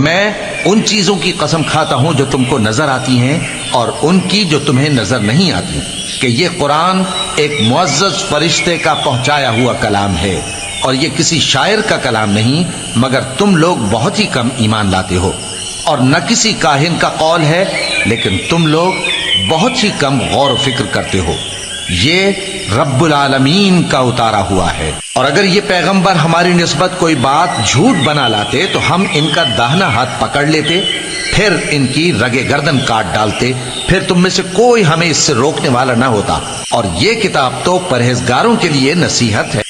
میں ان چیزوں کی قسم کھاتا ہوں جو تم کو نظر آتی ہیں اور ان کی جو تمہیں نظر نہیں آتی کہ یہ قرآن ایک معزز فرشتے کا پہنچایا ہوا کلام ہے اور یہ کسی شاعر کا کلام نہیں، مگر تم لوگ بہت ہی کم ایمان لاتے ہو، اور نہ کسی کاہن کا قول ہے، لیکن تم لوگ بہت ہی کم غور و فکر کرتے ہو۔ یہ رب العالمین کا اتارا ہوا ہے۔ اور اگر یہ پیغمبر ہماری نسبت کوئی بات جھوٹ بنا لاتے تو ہم ان کا داہنا ہاتھ پکڑ لیتے، پھر ان کی رگے گردن کاٹ ڈالتے، پھر تم میں سے کوئی ہمیں اس سے روکنے والا نہ ہوتا۔ اور یہ کتاب تو پرہیزگاروں کے لیے نصیحت ہے۔